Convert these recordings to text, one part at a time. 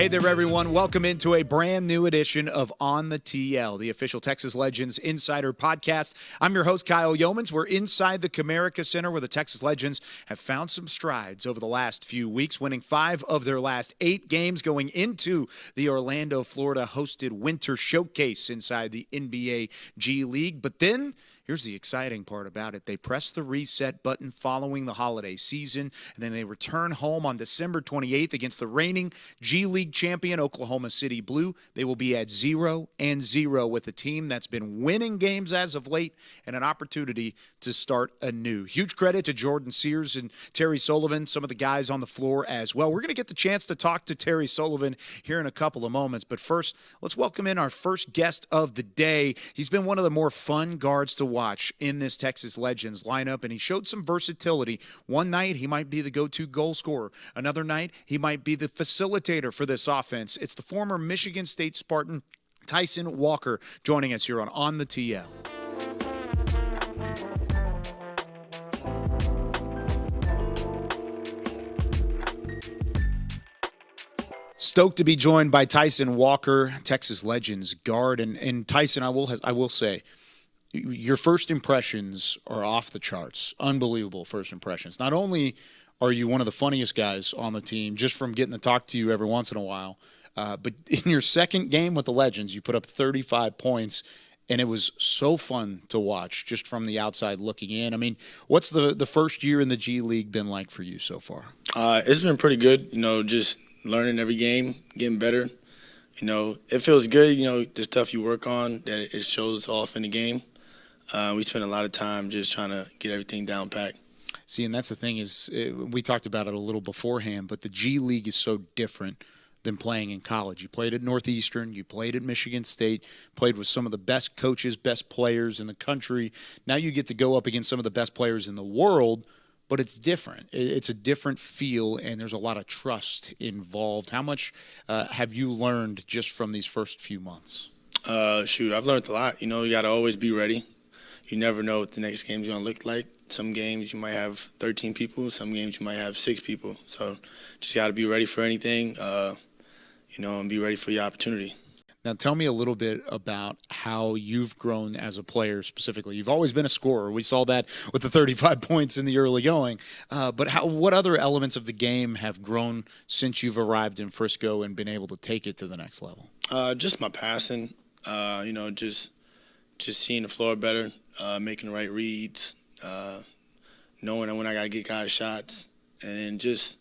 Hey there, everyone. Welcome into a brand new edition of On the TL, the official Texas Legends Insider podcast. I'm your host, Kyle Yeomans. We're inside the Comerica Center where the Texas Legends have found some strides over the last few weeks, winning 5 of their last 8 games going into the Orlando, Florida hosted Winter Showcase inside the NBA G League. But then here's the exciting part about it. They press the reset button following the holiday season, and then they return home on December 28th against the reigning G League champion Oklahoma City Blue. They will be at 0-0 with a team that's been winning games as of late and an opportunity to start anew. Huge credit to Jordan Sears and Terry Sullivan, some of the guys on the floor as well. We're going to get the chance to talk to Terry Sullivan here in a couple of moments, but first, let's welcome in our first guest of the day. He's been one of the more fun guards to watch in this Texas Legends lineup, and he showed some versatility. One night, he might be the go-to goal scorer. Another night, he might be the facilitator for this offense. It's the former Michigan State Spartan, Tyson Walker, joining us here on the TL. Stoked to be joined by Tyson Walker, Texas Legends guard. And Tyson, I will say, your first impressions are off the charts. Unbelievable first impressions. Not only are you one of the funniest guys on the team, just from getting to talk to you every once in a while, but in your second game with the Legends, you put up 35 points, and it was so fun to watch just from the outside looking in. I mean, what's the first year in the G League been like for you so far? It's been pretty good, just learning every game, getting better. It feels good, the stuff you work on, that it shows off in the game. We spend a lot of time just trying to get everything down pat. See, and that's the thing is, we talked about it a little beforehand, but the G League is so different than playing in college. You played at Northeastern, you played at Michigan State, played with some of the best coaches, best players in the country. Now you get to go up against some of the best players in the world, but it's different. It's a different feel, and there's a lot of trust involved. How much have you learned just from these first few months? I've learned a lot. You got to always be ready. You never know what the next game's going to look like. Some games you might have 13 people. Some games you might have 6 people. So just got to be ready for anything, and be ready for your opportunity. Now tell me a little bit about how you've grown as a player specifically. You've always been a scorer. We saw that with the 35 points in the early going. But what other elements of the game have grown since you've arrived in Frisco and been able to take it to the next level? Just my passing, just seeing the floor better, making the right reads, knowing when I got to get guys shots, and then just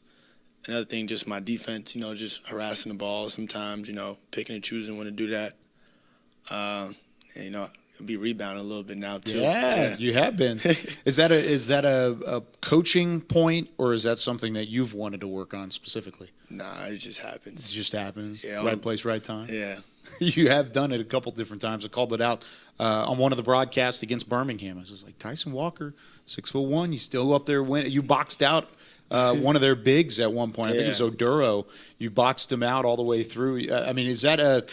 another thing, just my defense, just harassing the ball sometimes, picking and choosing when to do that. And, I'll be rebounding a little bit now too. Yeah, you have been. Is that a coaching point, or is that something that you've wanted to work on specifically? Nah, it just happens. It just happens. Yeah, right place, right time. Yeah. You have done it a couple different times. I called it out on one of the broadcasts against Birmingham. I was like, Tyson Walker, 6'1", you still up there winning. You boxed out one of their bigs at one point. I think it was Oduro. You boxed him out all the way through. I mean, is that a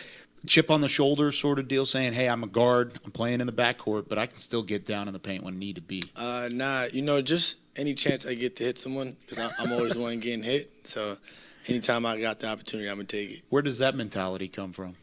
chip on the shoulder sort of deal, saying, hey, I'm a guard, I'm playing in the backcourt, but I can still get down in the paint when need to be? Nah, just any chance I get to hit someone, because I'm always the one getting hit. So anytime I got the opportunity, I'm going to take it. Where does that mentality come from?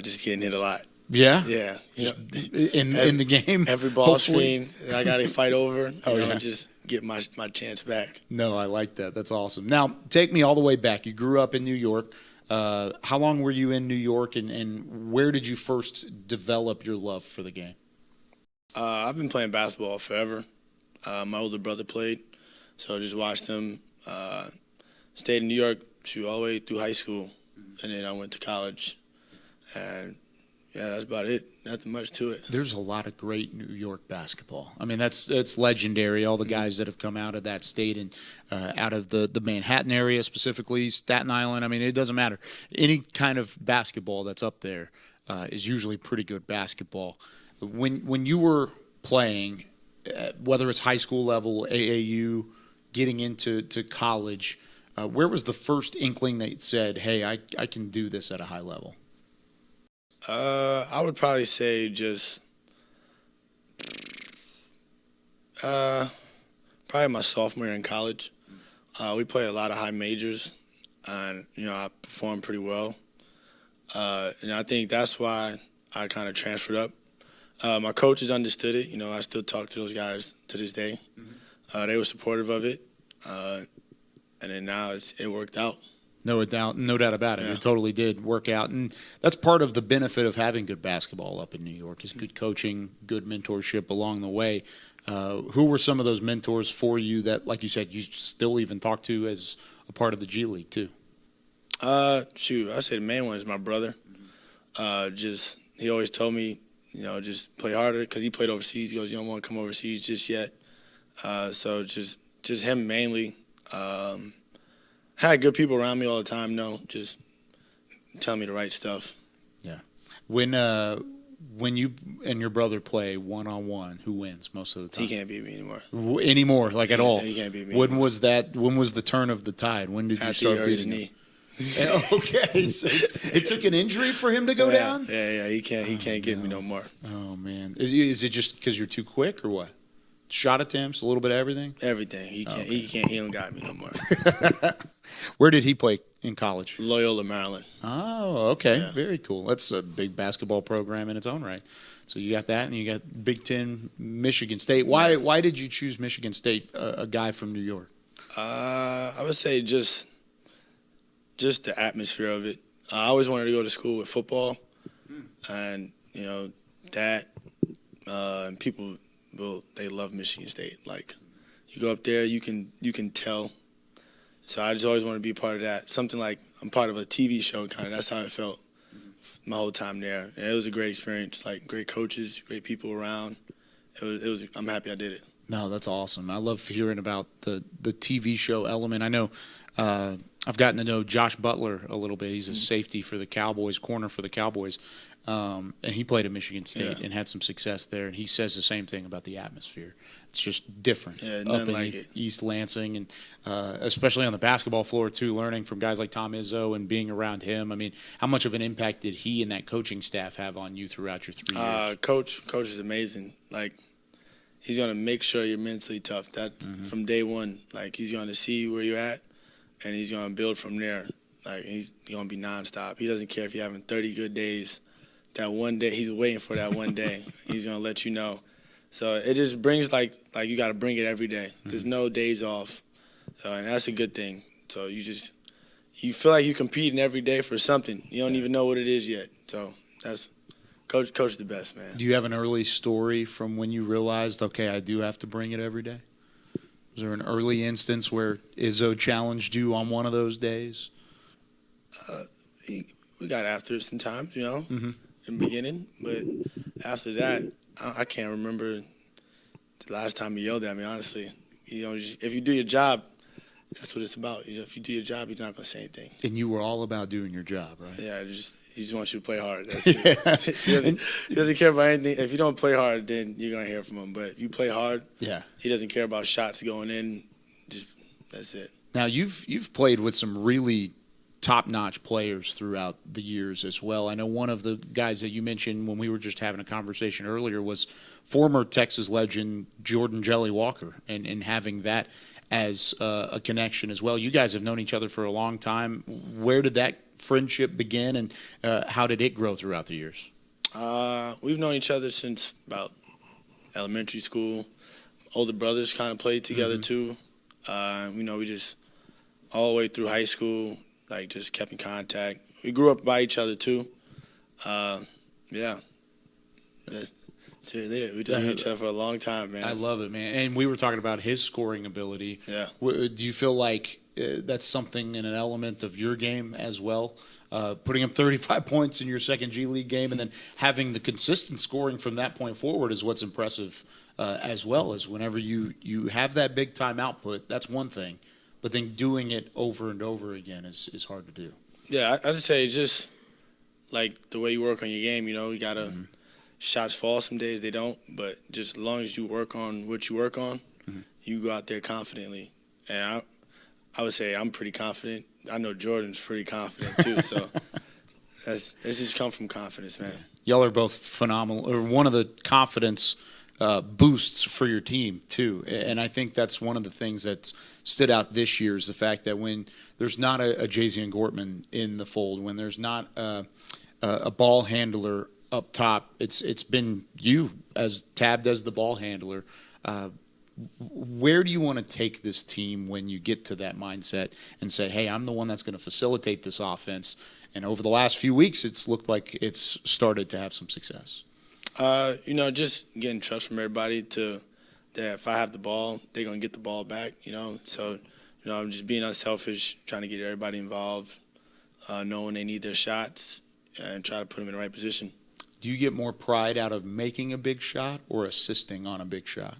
Just getting hit a lot. Yeah? Yeah. In the game? Every ball hopefully. screen I got to fight over, just get my chance back. No, I like that. That's awesome. Now, take me all the way back. You grew up in New York. How long were you in New York, and where did you first develop your love for the game? I've been playing basketball forever. My older brother played, so I just watched him. Stayed in New York all the way through high school, and then I went to college. And that's about it. Nothing much to it. There's a lot of great New York basketball. I mean, that's legendary. All the guys that have come out of that state and out of the Manhattan area specifically, Staten Island. I mean, it doesn't matter. Any kind of basketball that's up there is usually pretty good basketball. When you were playing, whether it's high school level, AAU, getting into college, where was the first inkling that said, hey, I can do this at a high level? I would probably say just probably my sophomore year in college. We played a lot of high majors. and I performed pretty well. And I think that's why I kind of transferred up. My coaches understood it. I still talk to those guys to this day. They were supportive of it, and then now it worked out. No doubt about it. Yeah. It totally did work out, and that's part of the benefit of having good basketball up in New York is good coaching, good mentorship along the way. Who were some of those mentors for you that, like you said, you still even talk to as a part of the G League too? I say the main one is my brother. He always told me, just play harder because he played overseas. He goes, you don't want to come overseas just yet. So just him mainly. Had good people around me all the time. Just telling me the right stuff. Yeah. When you and your brother play one-on-one, who wins most of the time? He can't beat me anymore. Anymore, like at all? He can't beat me. When was that? When was the turn of the tide? When did you start beating him? Okay, so it took an injury for him to go down? Yeah, he can't get me no more. Oh, man. Is it just because you're too quick or what? Shot attempts, a little bit of everything? Everything. He can't. Okay. He don't got me no more. Where did he play in college? Loyola, Maryland. Oh, okay. Yeah. Very cool. That's a big basketball program in its own right. So you got that, and you got Big Ten, Michigan State. Why did you choose Michigan State, a guy from New York? I would say just the atmosphere of it. I always wanted to go to school with football, and that and people they love Michigan State. Like you go up there, you can tell. So I just always want to be a part of that. Something like I'm part of a TV show, kind of. That's how it felt my whole time there. And it was a great experience. Like great coaches, great people around. It was. I'm happy I did it. No, that's awesome. I love hearing about the TV show element. I know I've gotten to know Josh Butler a little bit. He's a safety for the Cowboys, corner for the Cowboys. And he played at Michigan State and had some success there. And he says the same thing about the atmosphere. It's just different up in East Lansing, and especially on the basketball floor too. Learning from guys like Tom Izzo and being around him. I mean, how much of an impact did he and that coaching staff have on you throughout your 3 years? Coach is amazing. Like he's gonna make sure you're mentally tough. That from day one. Like he's gonna see where you're at, and he's gonna build from there. Like he's gonna be nonstop. He doesn't care if you're having 30 good days. That one day, he's waiting for that one day. He's gonna let you know. So it just brings like you got to bring it every day. There's no days off, and that's a good thing. So you feel like you're competing every day for something. You don't even know what it is yet. So that's coach is the best, man. Do you have an early story from when you realized, okay, I do have to bring it every day? Was there an early instance where Izzo challenged you on one of those days? We got after it sometimes, in the beginning. But after that, I can't remember the last time he yelled at me, honestly. If you do your job, that's what it's about. If you do your job, you're not going to say anything. And you were all about doing your job, right? Yeah, he just wants you to play hard. That's it. He doesn't care about anything. If you don't play hard, then you're going to hear from him. But if you play hard, he doesn't care about shots going in. That's it. Now, you've played with some really top-notch players throughout the years as well. I know one of the guys that you mentioned when we were just having a conversation earlier was former Texas legend Jordan Jelly Walker, and having that as a connection as well. You guys have known each other for a long time. Where did that friendship begin, and how did it grow throughout the years? We've known each other since about elementary school. Older brothers kind of played together too. We just all the way through high school, like just kept in contact. We grew up by each other too. That's it. We just knew each other for a long time, man. I love it, man. And we were talking about his scoring ability. Yeah. Do you feel like that's something in an element of your game as well? Putting up 35 points in your second G League game and then having the consistent scoring from that point forward is what's impressive as well. As whenever you have that big time output, that's one thing. But then doing it over and over again is hard to do. Yeah, I'd say just like the way you work on your game, you got to shots fall some days, they don't. But just as long as you work on what you work on, you go out there confidently. And I would say I'm pretty confident. I know Jordan's pretty confident too. So it's just come from confidence, man. Y'all are both phenomenal. Or one of the confidence boosts for your team too. And I think that's one of the things that stood out this year is the fact that when there's not a Jazian Gortman in the fold, when there's not a ball handler up top, it's been you as tabbed as the ball handler. Where do you want to take this team when you get to that mindset and say, hey, I'm the one that's going to facilitate this offense? And over the last few weeks, it's looked like it's started to have some success. Just getting trust from everybody that if I have the ball, they're going to get the ball back, So, I'm just being unselfish, trying to get everybody involved, knowing they need their shots, and try to put them in the right position. Do you get more pride out of making a big shot or assisting on a big shot?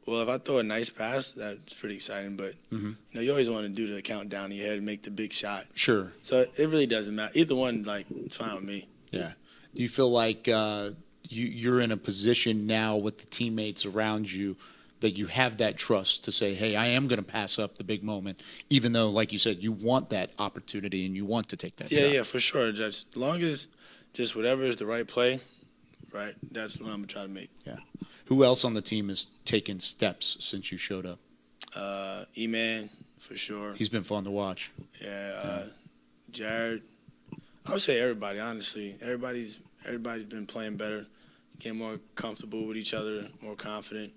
Well, if I throw a nice pass, that's pretty exciting. But, you always want to do the countdown in your head and make the big shot. Sure. So it really doesn't matter. Either one, it's fine with me. Yeah. Do you feel like you're in a position now with the teammates around you that you have that trust to say, hey, I am going to pass up the big moment, even though, like you said, you want that opportunity and you want to take that shot? Yeah, for sure. Just as long as just whatever is the right play, right, that's what I'm going to try to make. Yeah. Who else on the team has taken steps since you showed up? E-Man, for sure. He's been fun to watch. Yeah. Jared. I would say everybody, honestly. Everybody's been playing better, getting more comfortable with each other, more confident,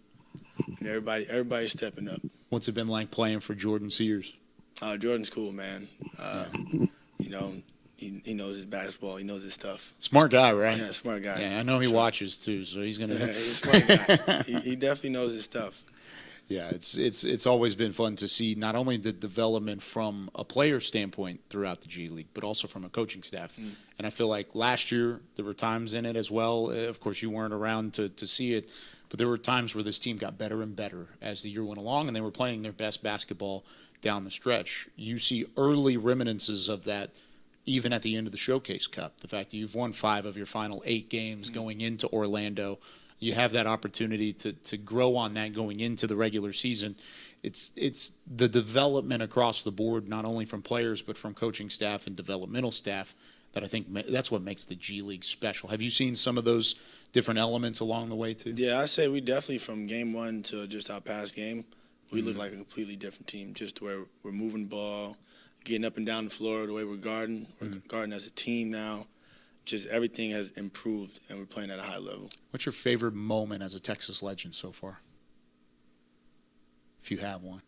and everybody's stepping up. What's it been like playing for Jordan Sears? Jordan's cool, man. He knows his basketball. He knows his stuff. Smart guy, right? Yeah, smart guy. Yeah, I know he watches too, so he's gonna. Yeah, he's a smart guy. He definitely knows his stuff. Yeah, it's always been fun to see not only the development from a player standpoint throughout the G League, but also from a coaching staff. And I feel like last year there were times in it as well. Of course, you weren't around to see it, but there were times where this team got better and better as the year went along, and they were playing their best basketball down the stretch. You see early reminiscences of that even at the end of the Showcase Cup. The fact that you've won 5 of your final 8 games going into Orlando. You have that opportunity to grow on that going into the regular season. It's the development across the board, not only from players but from coaching staff and developmental staff, that I think that's what makes the G League special. Have you seen some of those different elements along the way too? Yeah, I say we definitely, from game 1 to just our past game, we look like a completely different team. Just where we're moving the ball, getting up and down the floor, the way we're guarding. We're guarding as a team now. Just everything has improved, and we're playing at a high level. What's your favorite moment as a Texas Legend so far, if you have one?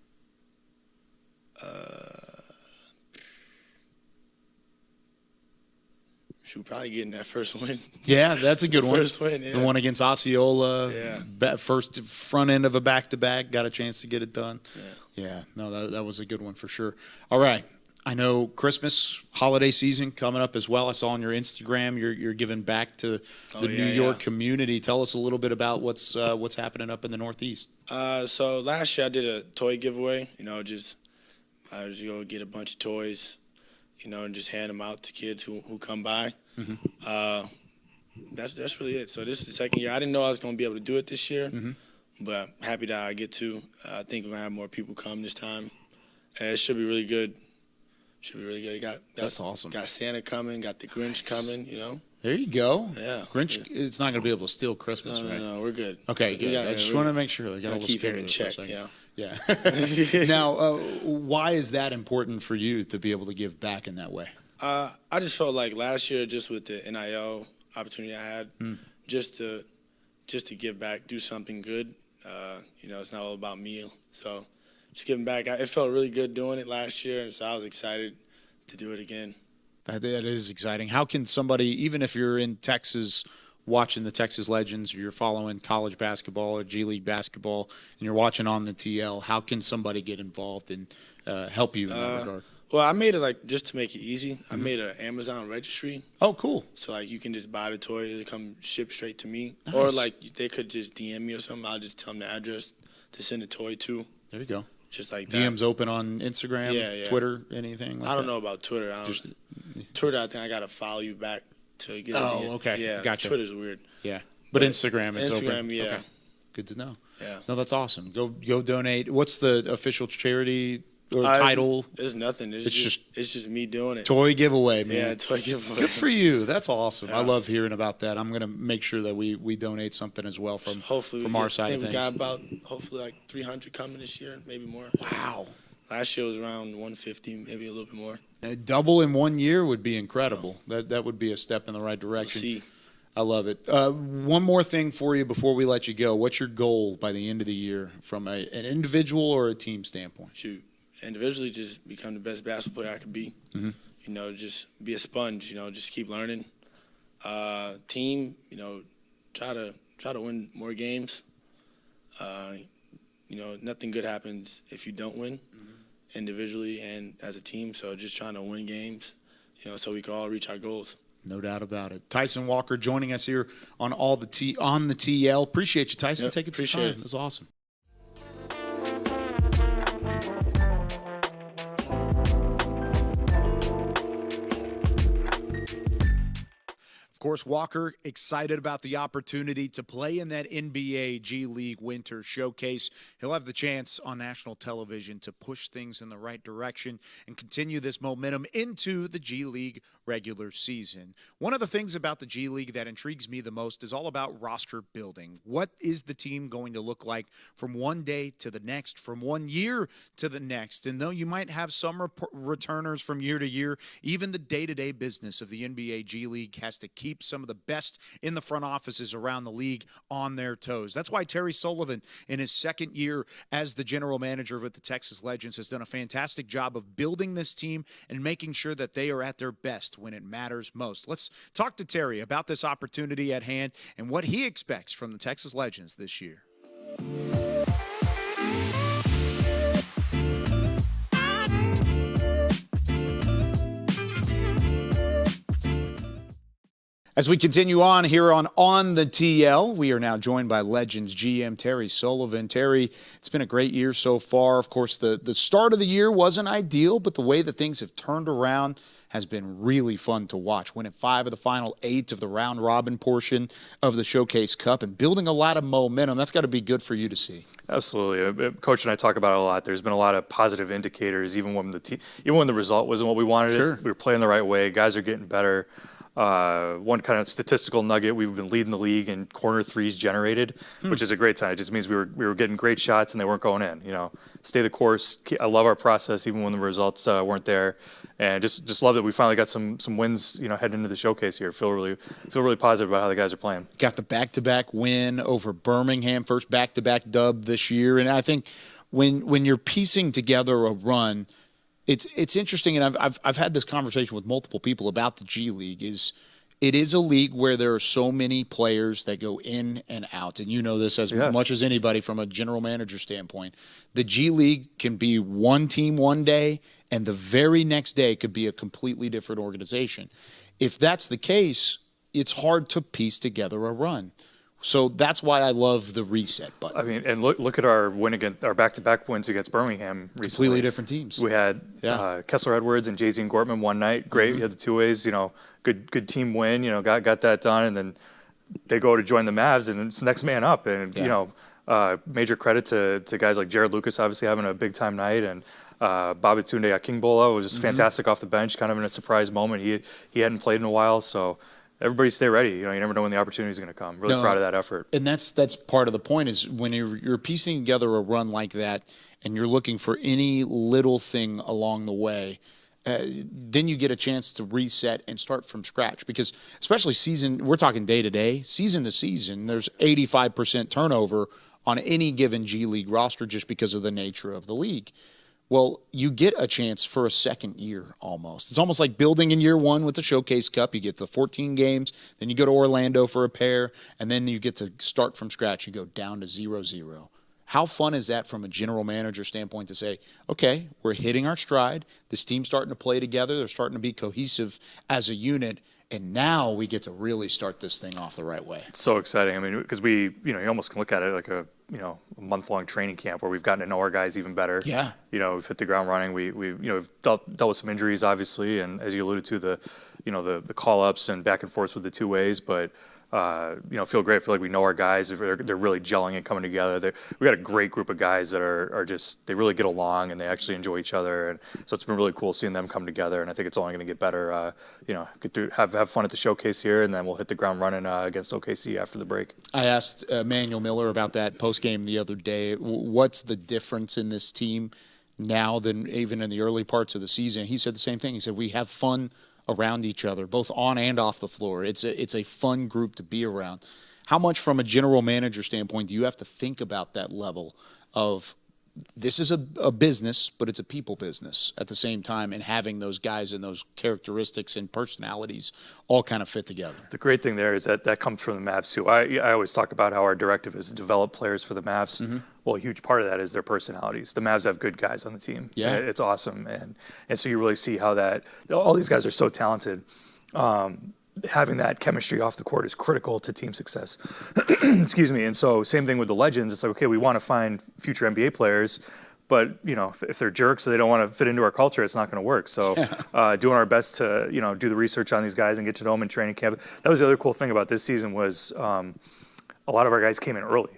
Should probably getting that first win. Yeah, that's a good one. First win, yeah. The one against Osceola. Yeah. First front end of a back-to-back, got a chance to get it done. Yeah. No, that was a good one for sure. All right. I know Christmas, holiday season coming up as well. I saw on your Instagram you're giving back to the New York community. Tell us a little bit about what's happening up in the Northeast. So last year I did a toy giveaway. I just go get a bunch of toys, and just hand them out to kids who come by. That's really it. So this is the second year. I didn't know I was going to be able to do it this year, but I'm happy that I get to. I think we're going to have more people come this time. It should be really good. That's awesome. Got Santa coming, got the Grinch coming, There you go. Yeah. Grinch, it's not going to be able to steal Christmas, right? No, we're good. Okay, good. I just want to make sure. I got a little keep him scared in of check, for a second. Yeah. Now, why is that important for you to be able to give back in that way? I just felt like last year, just with the NIL opportunity I had, just to give back, do something good. It's not all about me. So just giving back. It felt really good doing it last year, and so I was excited to do it again. That is exciting. How can somebody, even if you're in Texas watching the Texas Legends, or you're following college basketball or G League basketball, and you're watching on the TL, how can somebody get involved and help you in that regard? Well, I made it just to make it easy. I made an Amazon registry. Oh, cool. So you can just buy the toy, it come ship straight to me. Nice. Or they could just DM me or something. I'll just tell them the address to send the toy to. There you go. Just like that. DM's open on Instagram, Yeah. Twitter, anything like I don't that? know about Twitter. Twitter, I think I got to follow you back to get Oh, okay. Yeah, Gotcha. Twitter's weird. Yeah. But Instagram, it's open. Instagram, yeah. Okay. Good to know. Yeah. No, that's awesome. Go donate. What's the official charity or title? It's nothing. It's just me doing it. Toy giveaway, man. Yeah, toy giveaway. Good for you. That's awesome. Yeah. I love hearing about that. I'm going to make sure that we donate something as well from our side of things. We got about hopefully like 300 coming this year, maybe more. Wow. Last year was around 150, maybe a little bit more. Double in 1 year would be incredible. That would be a step in the right direction. We'll see. I love it. One more thing for you before we let you go. What's your goal by the end of the year from an individual or a team standpoint? Shoot, individually, just become the best basketball player I could be. Mm-hmm. You know, just be a sponge. You know, just keep learning. Team, you know, try to win more games. You know, nothing good happens if you don't win, individually and as a team. So just trying to win games, you know, so we can all reach our goals. No doubt about it. Tyson Walker joining us here on on the TL. Appreciate you, Tyson. Yep, taking some time. It was awesome. Of course, Walker excited about the opportunity to play in that NBA G League Winter Showcase. He'll have the chance on national television to push things in the right direction and continue this momentum into the G League regular season. One of the things about the G League that intrigues me the most is all about roster building. What is the team going to look like from one day to the next, from 1 year to the next? And though you might have some returners from year to year, even the day-to-day business of the NBA G League has to keep some of the best in the front offices around the league on their toes. That's why Terry Sullivan, in his second year as the general manager with the Texas Legends, has done a fantastic job of building this team and making sure that they are at their best when it matters most. Let's talk to Terry about this opportunity at hand and what he expects from the Texas Legends this year. As we continue on here on the TL, we are now joined by Legends GM Terry Sullivan. Terry, it's been a great year so far. Of course, the start of the year wasn't ideal, but the way that things have turned around has been really fun to watch. Winning 5 of the final 8 of the round-robin portion of the Showcase Cup and building a lot of momentum. That's got to be good for you to see. Absolutely. Coach and I talk about it a lot. There's been a lot of positive indicators, even when the result wasn't what we wanted. Sure. We were playing the right way. Guys are getting better. One kind of statistical nugget, we've been leading the league in corner threes generated, which is a great sign. It just means we were getting great shots and they weren't going in. You know, stay the course. I love our process, even when the results weren't there, and just love that we finally got some wins. You know, heading into the showcase here. Feel really positive about how the guys are playing. Got the back-to-back win over Birmingham, first back-to-back dub this year, and I think when you're piecing together a run. It's interesting, and I've had this conversation with multiple people about the G League. It is a league where there are so many players that go in and out, and you know this as much as anybody from a general manager standpoint. The G League can be one team one day, and the very next day could be a completely different organization. If that's the case, it's hard to piece together a run. So that's why I love the reset button. I mean, and look at our win against our back-to-back wins against Birmingham recently. Completely different teams. We had Kessler Edwards and Jay-Z and Gortman one night. Great. We had the two ways. You know, good team win. You know, got that done, and then they go to join the Mavs, and it's next man up. And you know, major credit to guys like Jared Lucas, obviously having a big time night, and Babatunde Akingbola was fantastic off the bench, kind of in a surprise moment. He hadn't played in a while, so. Everybody stay ready. You know, you never know when the opportunity is going to come. Really proud of that effort. And that's part of the point is when you're piecing together a run like that and you're looking for any little thing along the way, then you get a chance to reset and start from scratch. Because especially we're talking day to day, season to season, there's 85% turnover on any given G League roster just because of the nature of the league. Well, you get a chance for a second year almost. It's almost like building in year one with the Showcase Cup. You get the 14 games, then you go to Orlando for a pair, and then you get to start from scratch. You go down to 0-0. How fun is that from a general manager standpoint to say, okay, we're hitting our stride. This team's starting to play together. They're starting to be cohesive as a unit. And now we get to really start this thing off the right way. It's so exciting. I mean, because you almost can look at it like a month-long training camp where we've gotten to know our guys even better. Yeah. You know, we've hit the ground running. We've dealt with some injuries, obviously, and as you alluded to, the call-ups and back and forth with the two ways. But feel great. I feel like we know our guys. They're really gelling and coming together. We got a great group of guys that are just, they really get along and they actually enjoy each other. And so it's been really cool seeing them come together. And I think it's only going to get better. Get through, have fun at the showcase here, and then we'll hit the ground running against OKC after the break. I asked Manuel Miller about that post-game the other day. What's the difference in this team now than even in the early parts of the season? He said the same thing. He said, we have fun around each other, both on and off the floor. It's a fun group to be around. How much from a general manager standpoint do you have to think about that level of this is a business, but it's a people business at the same time, and having those guys and those characteristics and personalities all kind of fit together? The great thing there is that comes from the Mavs too. I always talk about how our directive is to develop players for the Mavs. Mm-hmm. Well, a huge part of that is their personalities. The Mavs have good guys on the team. Yeah. It's awesome. And so you really see how all these guys are so talented. Having that chemistry off the court is critical to team success. Excuse me. And so same thing with the Legends. It's like, okay, we want to find future NBA players, but if they're jerks or they don't want to fit into our culture, it's not going to work. So doing our best to do the research on these guys and get to know them in training camp. That was the other cool thing about this season was a lot of our guys came in early.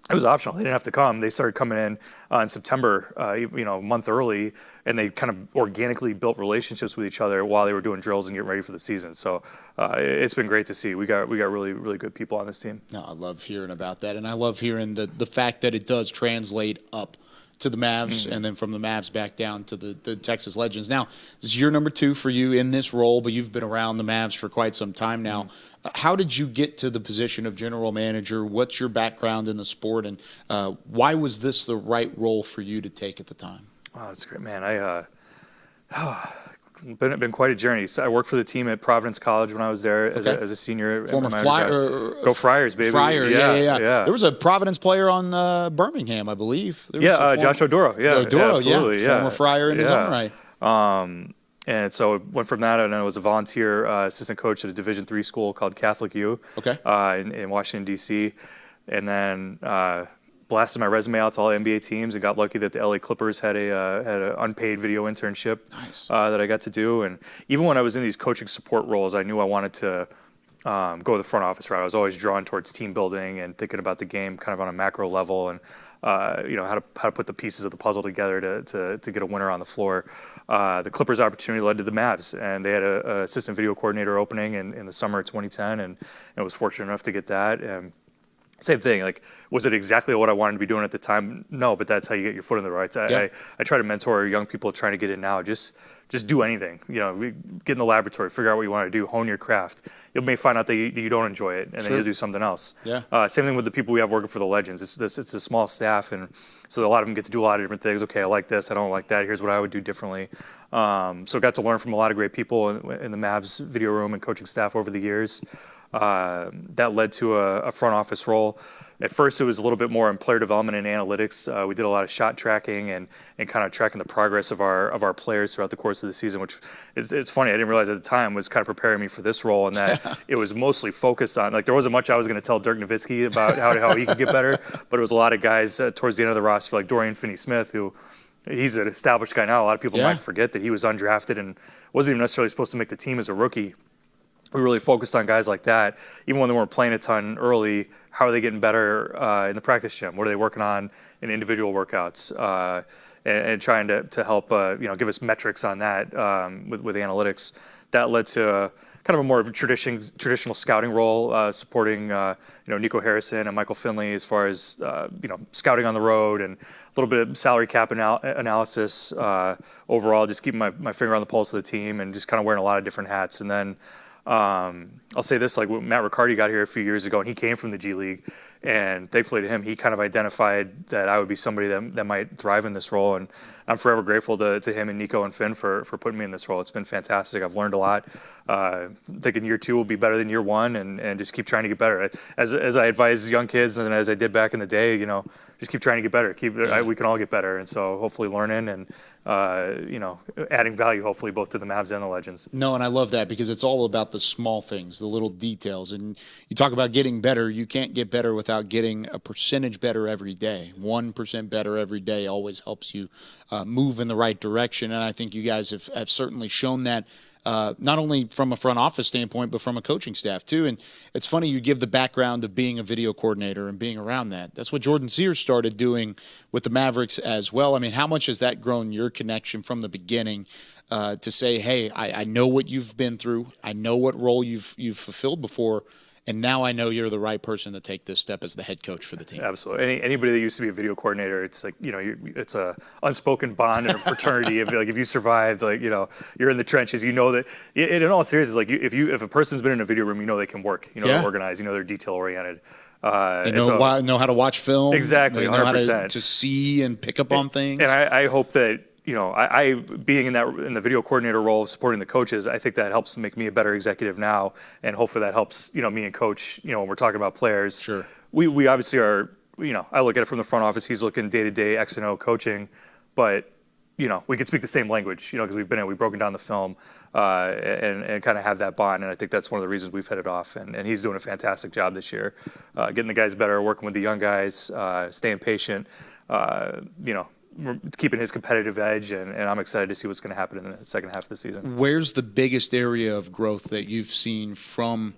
It was optional. They didn't have to come. They started coming in September, a month early, and they kind of organically built relationships with each other while they were doing drills and getting ready for the season. So it's been great to see. We got really, really good people on this team. No, I love hearing about that, and I love hearing the fact that it does translate up to the Mavs, and then from the Mavs back down to the Texas Legends. Now, this is year number 2 for you in this role, but you've been around the Mavs for quite some time now. How did you get to the position of general manager? What's your background in the sport, and why was this the right role for you to take at the time? Oh, that's great, man. Been quite a journey. So I worked for the team at Providence College when I was there as a senior. Former Flyer. Go Friars, baby. Fryer, yeah. There was a Providence player on Birmingham, I believe. Josh Odoro. Yeah, Odoro, absolutely. Yeah. Former Fryer in his own right. And so went from that, and I was a volunteer assistant coach at a Division III school called Catholic U in Washington, D.C. And then blasted my resume out to all NBA teams and got lucky that the LA Clippers had an unpaid video internship that I got to do. And even when I was in these coaching support roles, I knew I wanted to go the front office route. I was always drawn towards team building and thinking about the game kind of on a macro level, and how to put the pieces of the puzzle together to get a winner on the floor. The Clippers opportunity led to the Mavs, and they had a assistant video coordinator opening in the summer of 2010, and I was fortunate enough to get that. And same thing, like, was it exactly what I wanted to be doing at the time? No, but that's how you get your foot in the door. I try to mentor young people trying to get in now. Just do anything. Get in the laboratory, figure out what you want to do, hone your craft. You may find out that you don't enjoy it, and then you'll do something else. Same thing with the people we have working for the Legends. It's a small staff, and so a lot of them get to do a lot of different things. Okay, I like this, I don't like that. Here's what I would do differently. So I got to learn from a lot of great people in the Mavs video room and coaching staff over the years. That led to a front office role. At first, it was a little bit more in player development and analytics. We did a lot of shot tracking and kind of tracking the progress of our players throughout the course of the season, which it's funny. I didn't realize at the time was kind of preparing me for this role, and that it was mostly focused on, like, there wasn't much I was going to tell Dirk Nowitzki about how he could get better, but it was a lot of guys towards the end of the roster, like Dorian Finney-Smith, who he's an established guy now. A lot of people might forget that he was undrafted and wasn't even necessarily supposed to make the team as a rookie. We really focused on guys like that, even when they weren't playing a ton early. How are they getting better in the practice gym? What are they working on in individual workouts? And trying to help give us metrics on that with analytics. That led to kind of a more of a traditional scouting role, supporting Nico Harrison and Michael Finley as far as scouting on the road, and a little bit of salary cap analysis overall. Just keeping my finger on the pulse of the team and just kind of wearing a lot of different hats. And then I'll say this, like when Matt Riccardi got here a few years ago, and he came from the G League, and thankfully to him, he kind of identified that I would be somebody that might thrive in this role, and I'm forever grateful to him and Nico and Finn for putting me in this role. It's been fantastic. I've learned a lot. Thinking year 2 will be better than year 1, and just keep trying to get better. As I advise young kids, and as I did back in the day, just keep trying to get better. We can all get better, and so hopefully learning and adding value, hopefully both to the Mavs and the Legends. No, and I love that because it's all about the small things, the little details. And you talk about getting better. You can't get better without getting a percentage better every day. 1% better every day always helps you move in the right direction. And I think you guys have certainly shown that not only from a front office standpoint, but from a coaching staff too. And it's funny you give the background of being a video coordinator and being around that. That's what Jordan Sears started doing with the Mavericks as well. I mean, how much has that grown your connection from the beginning to say, hey, I know what you've been through. I know what role you've fulfilled before. And now I know you're the right person to take this step as the head coach for the team. Absolutely. Anybody that used to be a video coordinator, it's like, it's a unspoken bond and a fraternity. If you survived, you're in the trenches, that in all seriousness, if a person's been in a video room, they can work, they're organized, they're detail oriented. They know how to watch film. Exactly. They know 100%. how to see and pick up on things. And I hope that, I being in the video coordinator role, supporting the coaches, I think that helps make me a better executive now, and hopefully that helps me and coach. When we're talking about players, sure. We obviously are. I look at it from the front office. He's looking day to day X and O coaching, but we could speak the same language. Because we've broken down the film, and kind of have that bond. And I think that's one of the reasons we've hit it off. And he's doing a fantastic job this year, getting the guys better, working with the young guys, staying patient. Keeping his competitive edge, and I'm excited to see what's going to happen in the second half of the season. Where's the biggest area of growth that you've seen from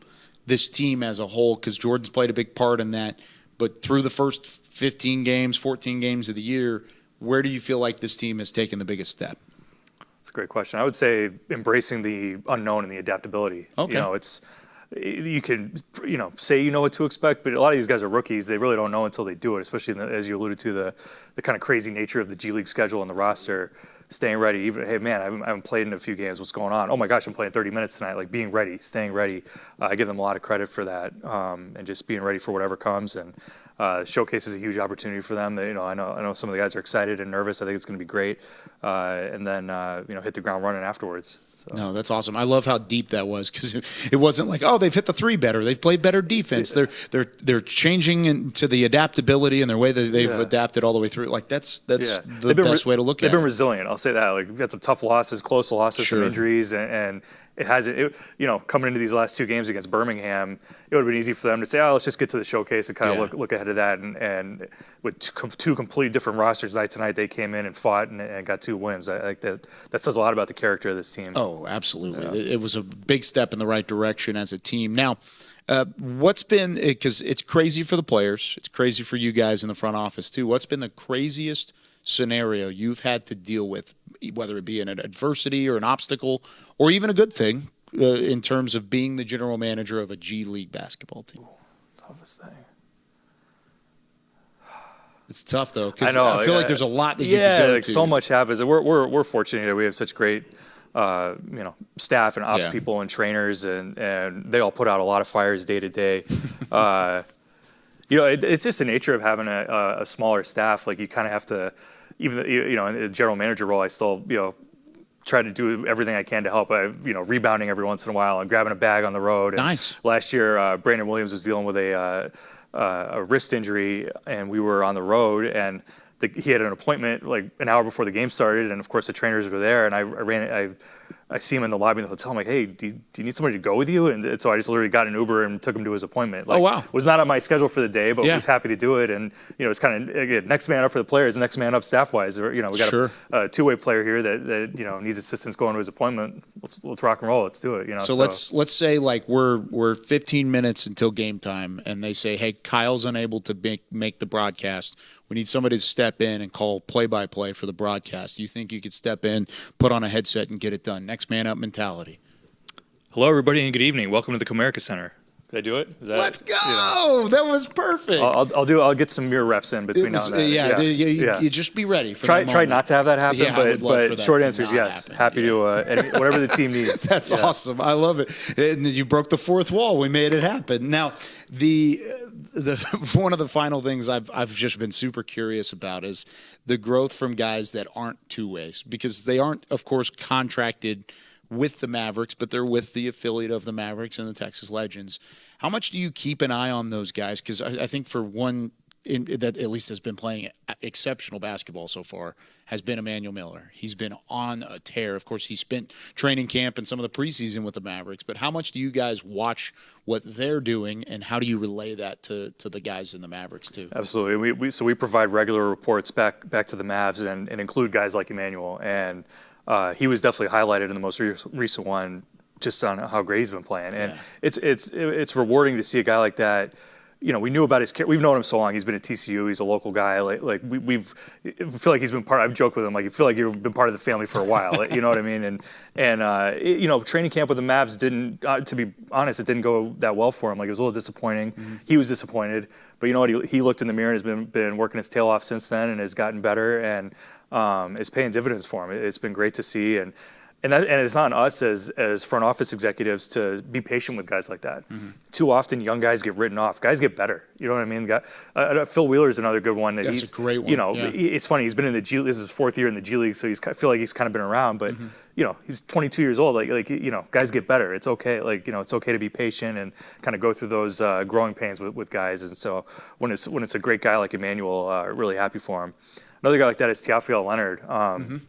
this team as a whole? Because Jordan's played a big part in that, but through the first 15 games, 14 games of the year, where do you feel like this team has taken the biggest step? That's a great question. I would say embracing the unknown and the adaptability. Okay. You can, say what to expect, but a lot of these guys are rookies. They really don't know until they do it, especially as you alluded to, the kind of crazy nature of the G League schedule and the roster. Staying ready, even, hey man, I haven't played in a few games. What's going on? Oh my gosh, I'm playing 30 minutes tonight. Like being ready, staying ready. I give them a lot of credit for that, and just being ready for whatever comes. And showcase is a huge opportunity for them. I know some of the guys are excited and nervous. I think it's going to be great. And then hit the ground running afterwards. So. No, that's awesome. I love how deep that was, because it wasn't like, oh, they've hit the three better. They've played better defense. They're changing into the adaptability and their way that they've adapted all the way through. Like that's the best way to look at it. They've been resilient. I'll say that. Like we've had some tough losses, close losses, sure. Some injuries, and it hasn't. Coming into these last two games against Birmingham, it would have been easy for them to say, "Oh, let's just get to the showcase and kind of look ahead of that." And with two completely different rosters night to night, they came in and fought and got 2 wins. I like that. That says a lot about the character of this team. Oh, absolutely. Yeah. It was a big step in the right direction as a team. Now, what's been, because it's crazy for the players, it's crazy for you guys in the front office too. What's been the craziest scenario you've had to deal with, whether it be an adversity or an obstacle or even a good thing, in terms of being the general manager of a G League basketball team? Toughest thing. It's tough though, because I feel like there's a lot that you could go to. So much happens. We're fortunate that we have such great staff and ops people and trainers, and they all put out a lot of fires day to day. It's just the nature of having a smaller staff. Like you kind of have to, even in the general manager role, I still try to do everything I can to help. Rebounding every once in a while and grabbing a bag on the road. Nice. Last year, Brandon Williams was dealing with a wrist injury, and we were on the road, and he had an appointment like an hour before the game started, and of course the trainers were there, and I see him in the lobby of the hotel. I'm like, hey, do you need somebody to go with you? And so I just literally got an Uber and took him to his appointment. Like, oh, wow. Was not on my schedule for the day, but was happy to do it. And, it's kind of, again, next man up for the players, next man up staff-wise. We got a two-way player here that needs assistance going to his appointment. Let's rock and roll. Let's do it. So let's say like we're 15 minutes until game time, and they say, hey, Kyle's unable to make the broadcast. We need somebody to step in and call play-by-play for the broadcast. You think you could step in, put on a headset, and get it done? Next man up mentality. Hello, everybody, and good evening. welcome to the Comerica Center. Did I do it? Let's go! That was perfect. I'll get some mirror reps in between now and then. You just be ready for try not to have that happen, but short answer is yes. Happen. Happy to whatever the team needs. That's awesome. I love it. And you broke the fourth wall. We made it happen. Now, the one of the final things I've just been super curious about is the growth from guys that aren't two-ways, because they aren't, of course, contracted with the Mavericks, but they're with the affiliate of the Mavericks and the Texas Legends. How much do you keep an eye on those guys? Because I think for one that at least has been playing exceptional basketball so far has been Emmanuel Miller. He's been on a tear. Of course, he spent training camp and some of the preseason with the Mavericks, but how much do you guys watch what they're doing, and how do you relay that to the guys in the Mavericks too? Absolutely. We provide regular reports back to the Mavs and include guys like Emmanuel, and he was definitely highlighted in the most recent one, just on how great he's been playing. And it's rewarding to see a guy like that. We knew about we've known him so long. He's been at TCU. He's a local guy. We've feel like he's been part. I've joked with him, like, you feel like you've been part of the family for a while. You know what I mean? And training camp with the Mavs didn't, to be honest, it didn't go that well for him. Like, it was a little disappointing. Mm-hmm. He was disappointed, but you know what? He looked in the mirror and has been working his tail off since then, and has gotten better, and is paying dividends for him. It's been great to see. And it's on us as front office executives to be patient with guys like that. Mm-hmm. Too often, young guys get written off. Guys get better. You know what I mean? Phil Wheeler's another good one. That's a great one. It's funny. He's been in the G League. This is his fourth year in the G League, so I feel like he's kind of been around. But he's 22 years old. Guys get better. It's okay. It's okay to be patient and kind of go through those growing pains with guys. And so when it's a great guy like Emmanuel, really happy for him. Another guy like that is Teofilo Leonard.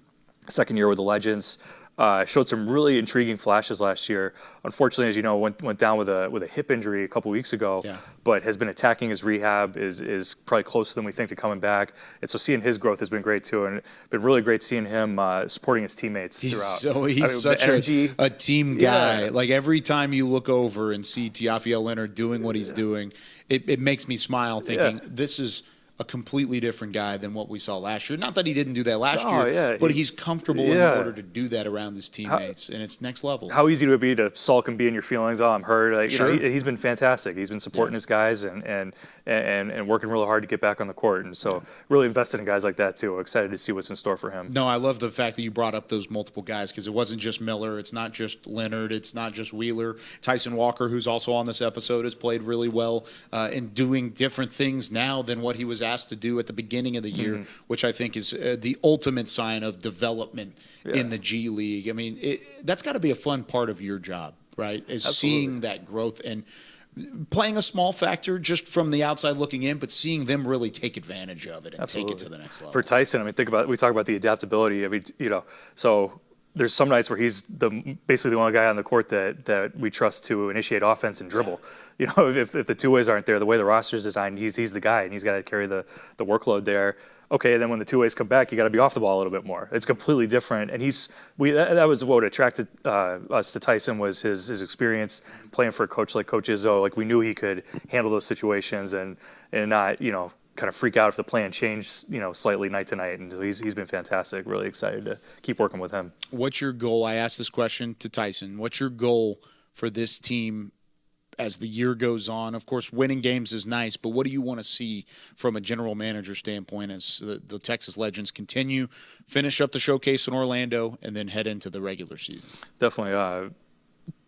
Second year with the Legends. Showed some really intriguing flashes last year. Unfortunately, as you know, went down with a hip injury a couple weeks ago, but has been attacking his rehab, is probably closer than we think to coming back. And so seeing his growth has been great too, and been really great seeing him supporting his teammates throughout. He's such a team guy. Yeah. Like, every time you look over and see Teofilo Leonard doing what he's doing, it makes me smile, thinking this is a completely different guy than what we saw last year. Not that he didn't do that last year, but he's comfortable in order to do that around his teammates, and it's next level. How easy would it be to sulk and be in your feelings? Oh, I'm hurt. He's been fantastic. He's been supporting his guys and working really hard to get back on the court, and so really invested in guys like that too. Excited to see what's in store for him. No, I love the fact that you brought up those multiple guys, because it wasn't just Miller, it's not just Leonard, it's not just Wheeler. Tyson Walker, who's also on this episode, has played really well in doing different things now than what he was asked to do at the beginning of the year, which I think is the ultimate sign of development in the G League. I mean, that's got to be a fun part of your job, right? Is seeing that growth and playing a small factor just from the outside looking in, but seeing them really take advantage of it and take it to the next level. For Tyson, I mean, we talk about the adaptability. I mean, so there's some nights where he's basically the only guy on the court that we trust to initiate offense and dribble. If the two ways aren't there, the way the roster is designed, he's the guy, and he's got to carry the workload there. Okay, and then when the two ways come back, you got to be off the ball a little bit more. It's completely different, and that was what attracted us to Tyson, was his experience playing for a coach like Coach Izzo. Like, we knew he could handle those situations and not kind of freak out if the plan changed, slightly night to night. And so he's been fantastic. Really excited to keep working with him. What's your goal? I asked this question to Tyson. What's your goal for this team as the year goes on? Of course, winning games is nice, but what do you want to see from a general manager standpoint as the Texas Legends continue, finish up the showcase in Orlando, and then head into the regular season? Definitely.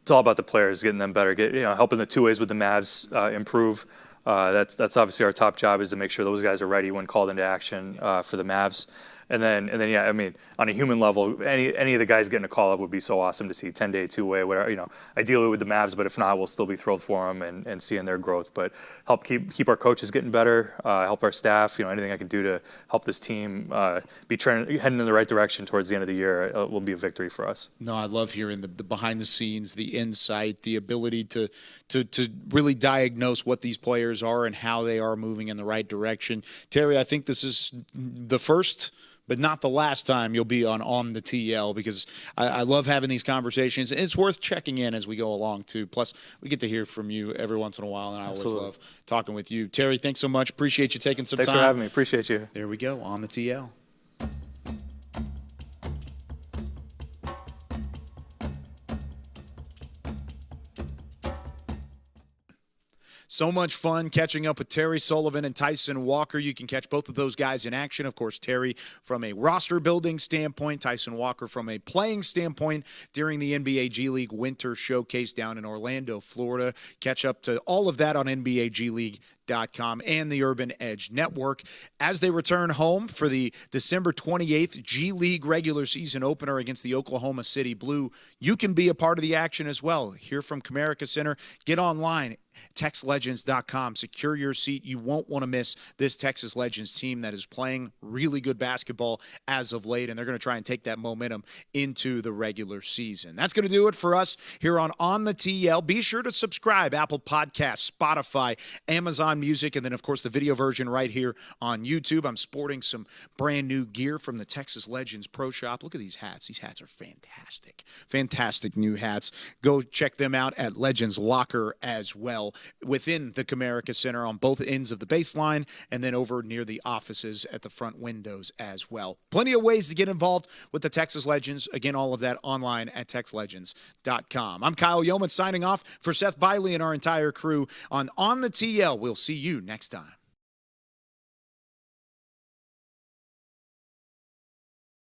It's all about the players, getting them better, helping the two ways with the Mavs improve. That's obviously our top job, is to make sure those guys are ready when called into action for the Mavs. And then I mean, on a human level, any of the guys getting a call up would be so awesome to see. 10-day, two-way, whatever, ideally with the Mavs, but if not, we'll still be thrilled for them and seeing their growth. But help keep our coaches getting better, help our staff. Anything I can do to help this team be heading in the right direction towards the end of the year will be a victory for us. No, I love hearing the behind the scenes, the insight, the ability to really diagnose what these players are and how they are moving in the right direction. Terry, I think this is the first, but not the last time you'll be on the TL, because I love having these conversations. It's worth checking in as we go along, too. Plus, we get to hear from you every once in a while, and I always love talking with you. Terry, thanks so much. Appreciate you taking some time. Thanks for having me. Appreciate you. There we go, on the TL. So much fun catching up with Terry Sullivan and Tyson Walker. You can catch both of those guys in action. Of course, Terry from a roster building standpoint, Tyson Walker from a playing standpoint during the NBA G League Winter Showcase down in Orlando, Florida. Catch up to all of that on NBAGleague.com and the Urban Edge Network as they return home for the December 28th G League regular season opener against the Oklahoma City Blue. You can be a part of the action as well. Hear from Comerica Center. Get online, TexLegends.com. Secure your seat. You won't want to miss this Texas Legends team that is playing really good basketball as of late, and they're going to try and take that momentum into the regular season. That's going to do it for us here on the TL. Be sure to subscribe, Apple Podcasts, Spotify, Amazon background music, and then, of course, the video version right here on YouTube. I'm sporting some brand new gear from the Texas Legends Pro Shop. Look at these hats. These hats are fantastic. Fantastic new hats. Go check them out at Legends Locker as well, within the Comerica Center on both ends of the baseline, and then over near the offices at the front windows as well. Plenty of ways to get involved with the Texas Legends. Again, all of that online at TexLegends.com. I'm Kyle Yeoman signing off for Seth Biley and our entire crew on the TL. We'll see you next time.